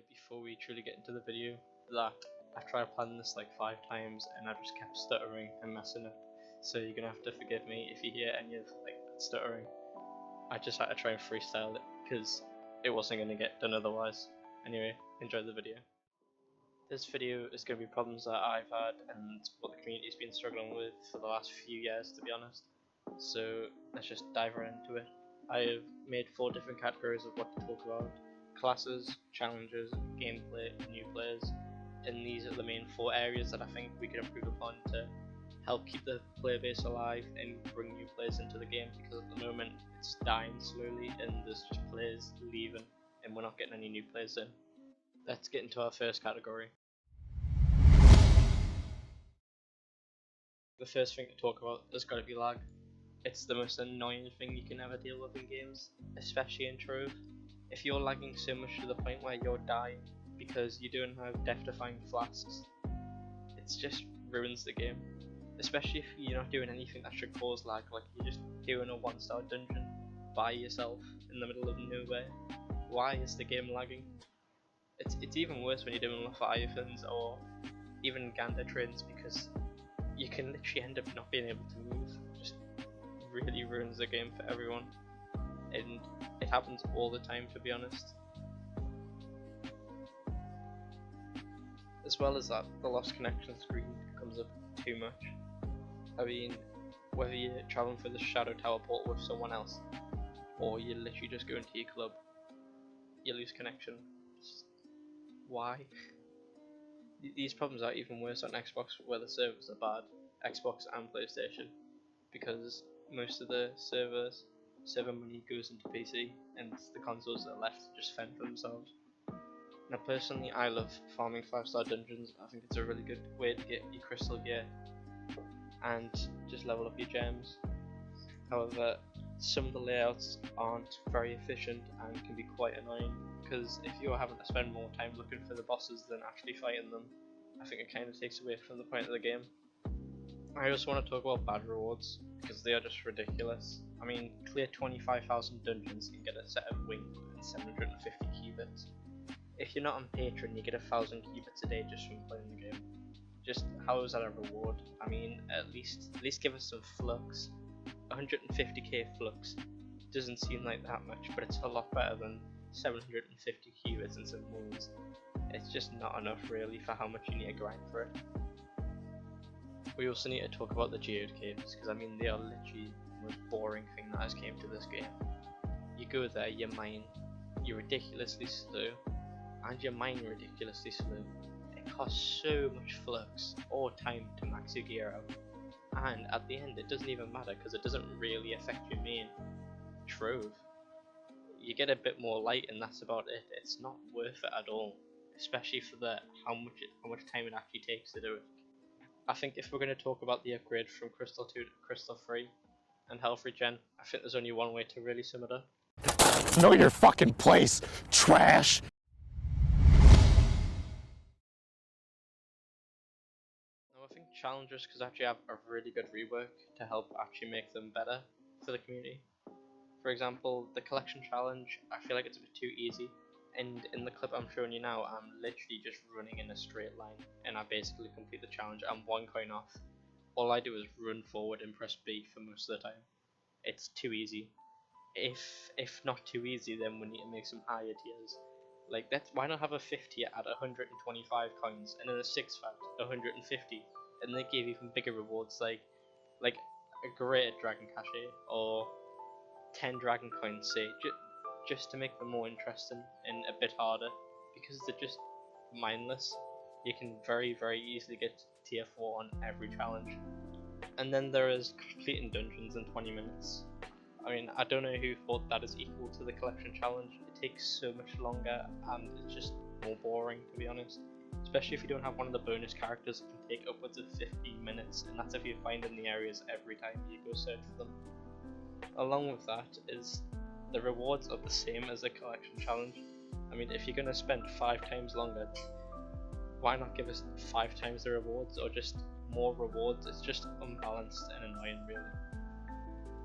say before we truly get into the video that I tried planning this like 5 times and I just kept stuttering and messing up, so you're gonna have to forgive me if you hear any of like stuttering. I just had to try and freestyle it because it wasn't gonna get done otherwise. Anyway, enjoy the video. This video is going to be problems that I've had and what the community's been struggling with for the last few years, to be honest. So let's just dive right into it. I have made 4 different categories of what to talk about: classes, challenges, gameplay, new players, and these are the main 4 areas that I think we can improve upon to help keep the player base alive and bring new players into the game, because at the moment it's dying slowly and there's just players leaving and we're not getting any new players in. Let's get into our first category. The first thing to talk about has got to be lag. It's the most annoying thing you can ever deal with in games, especially in Trove. If you're lagging so much to the point where you're dying because you don't have death-defying flasks, it just ruins the game. Especially if you're not doing anything that should cause lag, like you're just doing a 1-star dungeon by yourself in the middle of nowhere. Why is the game lagging? It's even worse when you're doing Leviathans or even Gander trains, because you can literally end up not being able to move. Just really ruins the game for everyone, and it happens all the time, to be honest. As well as that, the lost connection screen comes up too much. I mean, whether you're traveling for the Shadow Tower portal with someone else, or you literally just go into your club, you lose connection. Just why? These problems are even worse on Xbox, where the servers are bad, Xbox and PlayStation, because most of the server money goes into PC, and the consoles that are left just fend for themselves. Now personally, I love farming 5-star dungeons. I think it's a really good way to get your crystal gear and just level up your gems. However, some of the layouts aren't very efficient and can be quite annoying, because if you're having to spend more time looking for the bosses than actually fighting them, I think it kind of takes away from the point of the game. I also want to talk about bad rewards, because they are just ridiculous. I mean, clear 25,000 dungeons and get a set of wing and 750 qubits. If you're not on Patreon, you get 1,000 qubits a day just from playing the game. Just how is that a reward? I mean, at least give us some flux. 150k flux doesn't seem like that much, but it's a lot better than 750 qubits and some wings. It's just not enough really for how much you need to grind for it. We also need to talk about the geode caves, because I mean they are literally the most boring thing that has came to this game. You go there, you mine, you're ridiculously slow, and you mine ridiculously slow. It costs so much flux or time to max your gear out, and at the end it doesn't even matter because it doesn't really affect your main trove. You get a bit more light and that's about it. It's not worth it at all, especially for how much time it actually takes to do it. I think if we're going to talk about the upgrade from Crystal 2 to Crystal 3 and Health Regen, I think there's only one way to really sum it up. Know your fucking place, trash! Now I think challenges could actually have a really good rework to help actually make them better for the community. For example, the collection challenge, I feel like it's a bit too easy, and in the clip I'm showing you now, I'm literally just running in a straight line and I basically complete the challenge. I'm 1 coin off. All I do is run forward and press B for most of the time. It's too easy. If not too easy, then we need to make some higher tiers. Like why not have a 50 at 125 coins and then a 6 at 150, and they give even bigger rewards like a greater dragon cachet or 10 dragon coins, say, just to make them more interesting and a bit harder, because they're just mindless. You can very easily get tier 4 on every challenge. And then there is completing dungeons in 20 minutes. I mean, I don't know who thought that is equal to the collection challenge. It takes so much longer and it's just more boring, to be honest. Especially if you don't have one of the bonus characters, it can take upwards of 15 minutes, and that's if you find in the areas every time you go search for them. Along with that is the rewards are the same as the collection challenge. I mean, if you're going to spend 5 times longer, why not give us 5 times the rewards, or just more rewards? It's just unbalanced and annoying really.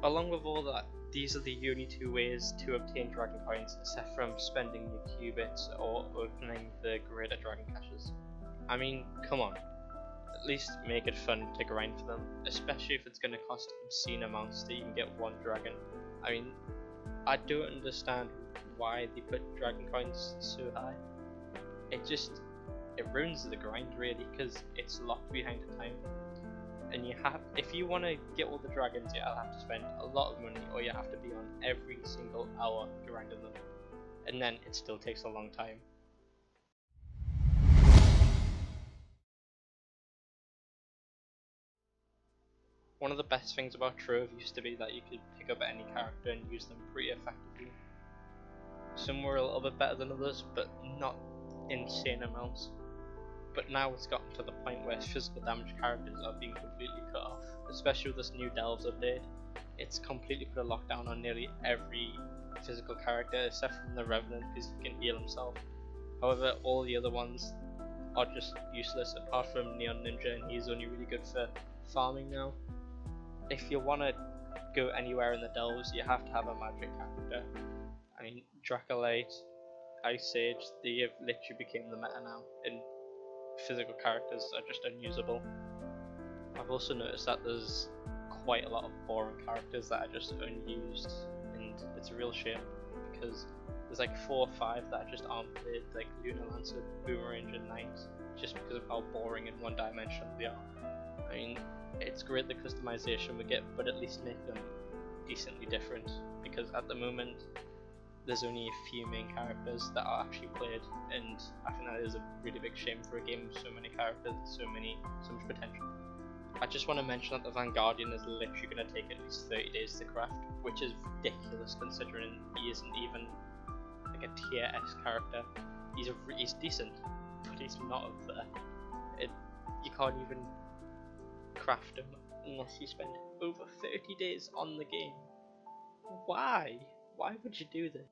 Along with all that, these are the only two ways to obtain dragon coins, except from spending your qubits or opening the greater dragon caches. I mean, come on, at least make it fun to grind for them, especially if it's going to cost obscene amounts to even get one dragon. I mean, I don't understand why they put dragon coins so high. It ruins the grind really, because it's locked behind a time. And if you want to get all the dragons, you'll have to spend a lot of money, or you have to be on every single hour grinding them, and then it still takes a long time. One of the best things about Trove used to be that you could pick up any character and use them pretty effectively. Some were a little bit better than others, but not insane amounts. But now it's gotten to the point where physical damage characters are being completely cut off, especially with this new Delves update. It's completely put a lockdown on nearly every physical character except from the Revenant, because he can heal himself. However, all the other ones are just useless apart from Neon Ninja, and he's only really good for farming now. If you want to go anywhere in the Delves, you have to have a magic character. I mean, Dracolite, Ice Sage, they have literally become the meta now, and physical characters are just unusable. I've also noticed that there's quite a lot of boring characters that are just unused, and it's a real shame, because there's like 4 or 5 that just aren't played, like Lunar Lancer, Boomerang and Knight, just because of how boring and one-dimensional they are. I mean, it's great the customization we get, but at least make them decently different, because at the moment there's only a few main characters that are actually played, and I think that is a really big shame for a game with so many characters, so much potential. I just want to mention that the Vanguardian is literally going to take at least 30 days to craft, which is ridiculous considering he isn't even like a tier S character. He's decent, but he's not up there. You can't even craft him unless you spend over 30 days on the game. Why? Why would you do this?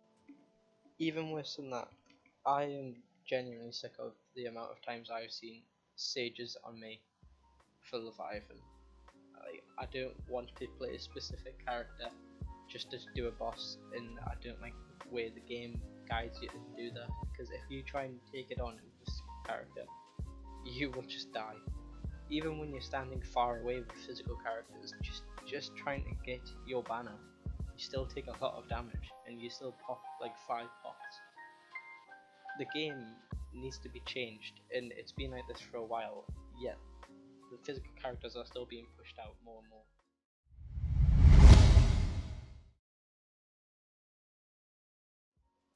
Even worse than that, I am genuinely sick of the amount of times I've seen sages on me for Leviathan. I don't want to play a specific character just to do a boss, and I don't like the way the game guides you to do that, because if you try and take it on with this character, you will just die. Even when you're standing far away with physical characters, just trying to get your banner, you still take a lot of damage, and you still pop like 5 pops. The game needs to be changed, and it's been like this for a while, yet the physical characters are still being pushed out more and more.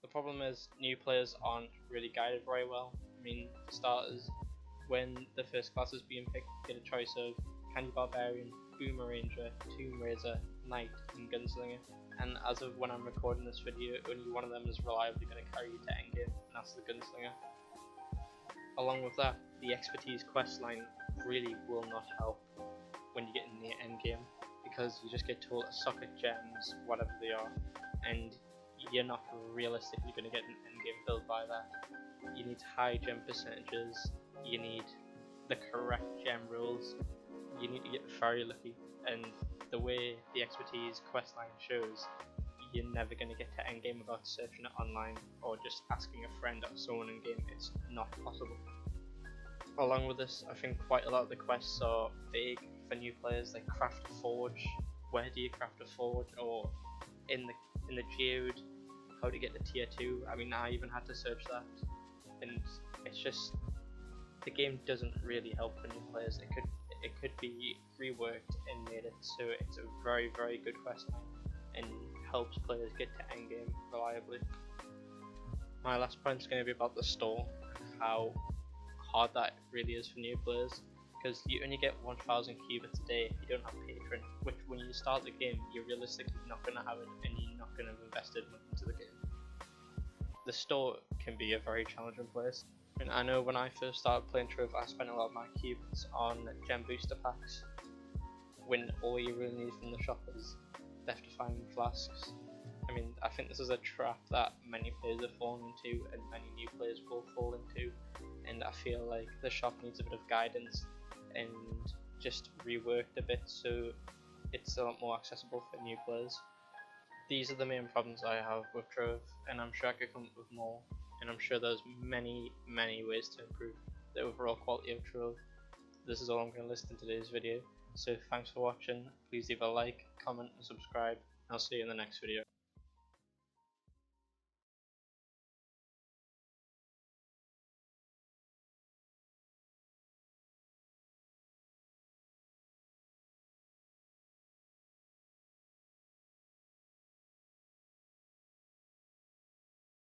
The problem is new players aren't really guided very well. I mean, for starters, when the first class is being picked, you get a choice of Candy Barbarian, Boomeranger, Tomb Raiser, Knight, and Gunslinger. And as of when I'm recording this video, only one of them is reliably going to carry you to endgame, and that's the Gunslinger. Along with that, the expertise quest line really will not help when you get in the endgame, because you just get told to suck at gems, whatever they are, and you're not realistically going to get an endgame build by that. You need high gem percentages, you need the correct gem rolls, you need to get very lucky, and the way the expertise questline shows, you're never going to get to endgame without searching it online or just asking a friend or someone in game. It's not possible. Along with this, I think quite a lot of the quests are vague for new players, like craft a forge, where do you craft a forge, or in the geode, how to get to tier 2. I mean, I even had to search that, and it's just, the game doesn't really help for new players. It could be reworked and made it so it's a very, very good quest line and helps players get to endgame reliably. My last point is going to be about the store, how hard that really is for new players, because you only get 1000 qubits a day if you don't have Patron, which when you start the game you're realistically not going to have it, and you're not going to have invested much into the game. The store can be a very challenging place. And I know when I first started playing Trove, I spent a lot of my qubits on gem booster packs, when all you really need from the shop is Left-Defying flasks. I mean, I think this is a trap that many players have fallen into, and many new players will fall into, and I feel like the shop needs a bit of guidance and just reworked a bit so it's a lot more accessible for new players. these are the main problems I have with Trove, and I'm sure I could come up with more, and I'm sure there's many ways to improve the overall quality of Trove. This is all I'm going to list in today's video, so thanks for watching. Please leave a like, comment and subscribe, and I'll see you in the next video.